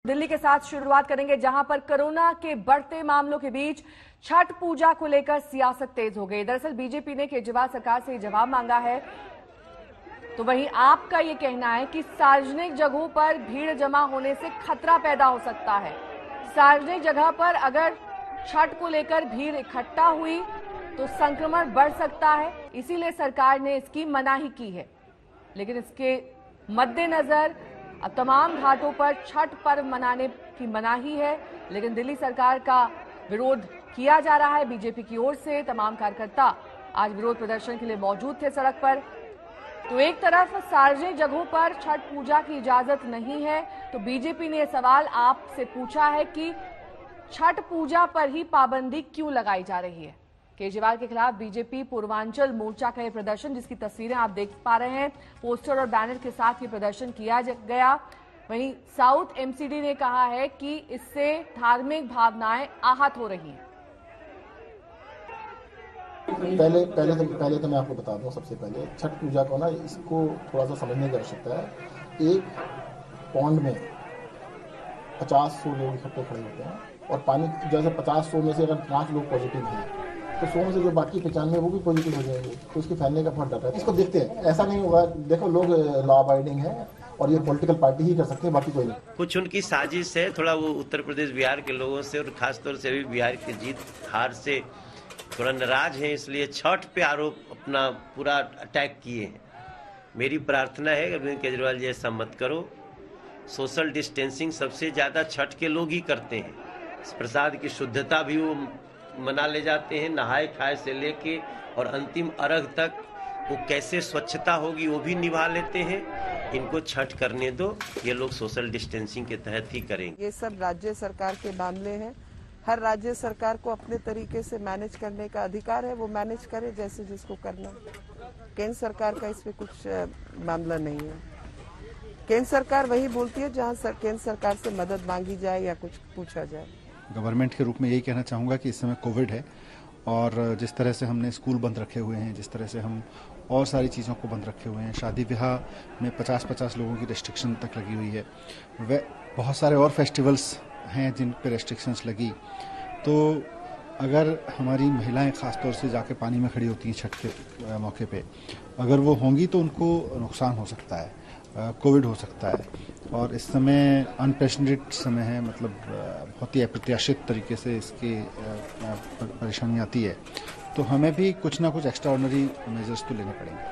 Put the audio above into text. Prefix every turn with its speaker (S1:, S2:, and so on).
S1: दिल्ली के साथ शुरुआत करेंगे, जहां पर कोरोना के बढ़ते मामलों के बीच छठ पूजा को लेकर सियासत तेज हो गई। दरअसल बीजेपी ने केजरीवाल सरकार से जवाब मांगा है, तो वहीं आपका ये कहना है कि सार्वजनिक जगहों पर भीड़ जमा होने से खतरा पैदा हो सकता है। सार्वजनिक जगह पर अगर छठ को लेकर भीड़ इकट्ठा हुई तो संक्रमण बढ़ सकता है, इसीलिए सरकार ने इसकी मनाही की है। लेकिन इसके मद्देनजर अब तमाम घाटों पर छठ पर्व मनाने की मनाही है, लेकिन दिल्ली सरकार का विरोध किया जा रहा है। बीजेपी की ओर से तमाम कार्यकर्ता आज विरोध प्रदर्शन के लिए मौजूद थे सड़क पर। तो एक तरफ सार्वजनिक जगहों पर छठ पूजा की इजाजत नहीं है, तो बीजेपी ने यह सवाल आपसे पूछा है कि छठ पूजा पर ही पाबंदी क्यों लगाई जा रही है। केजरीवाल के खिलाफ बीजेपी पूर्वांचल मोर्चा का यह प्रदर्शन, जिसकी तस्वीरें आप देख पा रहे हैं, पोस्टर और बैनर के साथ ये प्रदर्शन किया गया। वहीं साउथ एमसीडी ने कहा है कि इससे धार्मिक भावनाएं आहत हो रही हैं।
S2: पहले तो मैं आपको बता दूं, सबसे पहले छठ पूजा को ना, इसको थोड़ा सा समझने की आवश्यकता है। एक पॉन्ड में 50-100 लोग इकट्ठे खड़े होते हैं और पानी जैसे 50-100 में से अगर 5 लोग पॉजिटिव हैं तो 100 में से जो बाकी 95 वो भी पॉजिटिव हो जाएंगे, तो उसके फैलने का बहुत डर है। इसको देखते हैं, ऐसा नहीं होगा। देखो, लोग लॉ अबाइडिंग है और ये पॉलिटिकल पार्टी ही कर सकते हैं, बाकी कोई नहीं।
S3: कुछ उनकी साजिश है, थोड़ा वो उत्तर प्रदेश बिहार के लोगों से और खासतौर से अभी बिहार की जीत हार से थोड़ा नाराज है, इसलिए छठ पे आरोप अपना पूरा अटैक किए हैं। मेरी प्रार्थना है अरविंद केजरीवाल जी, ऐसा मत करो। सोशल डिस्टेंसिंग सबसे ज्यादा छठ के लोग ही करते हैं। प्रसाद की शुद्धता भी वो मना ले जाते हैं, नहाए खाए से लेके और अंतिम अर्घ तक वो कैसे स्वच्छता होगी वो भी निभा लेते हैं। इनको छठ करने दो, ये लोग सोशल डिस्टेंसिंग के तहत ही करेंगे।
S4: ये सब राज्य सरकार के मामले हैं। हर राज्य सरकार को अपने तरीके से मैनेज करने का अधिकार है, वो मैनेज करे जैसे जिसको करना। केंद्र सरकार का इसमें कुछ मामला नहीं है। केंद्र सरकार वही बोलती है जहां केंद्र सरकार से मदद मांगी जाए या कुछ पूछा जाए।
S5: गवर्नमेंट के रूप में यही कहना चाहूँगा कि इस समय कोविड है और जिस तरह से हमने स्कूल बंद रखे हुए हैं, जिस तरह से हम और सारी चीज़ों को बंद रखे हुए हैं, शादी ब्याह में 50-50 लोगों की रेस्ट्रिक्शन तक लगी हुई है, वे बहुत सारे और फेस्टिवल्स हैं जिन पे रेस्ट्रिक्शंस लगी। तो अगर हमारी महिलाएं खासतौर से जाके पानी में खड़ी होती हैं छठ के मौके पे, अगर वो होंगी तो उनको नुकसान हो सकता है, कोविड हो सकता है। और इस समय अनप्रेसिडेंटेड समय है, मतलब बहुत ही अप्रत्याशित तरीके से इसकी परेशानी आती है, तो हमें भी कुछ ना कुछ एक्स्ट्रा ऑर्डिनरी मेजर्स तो लेने पड़ेंगे।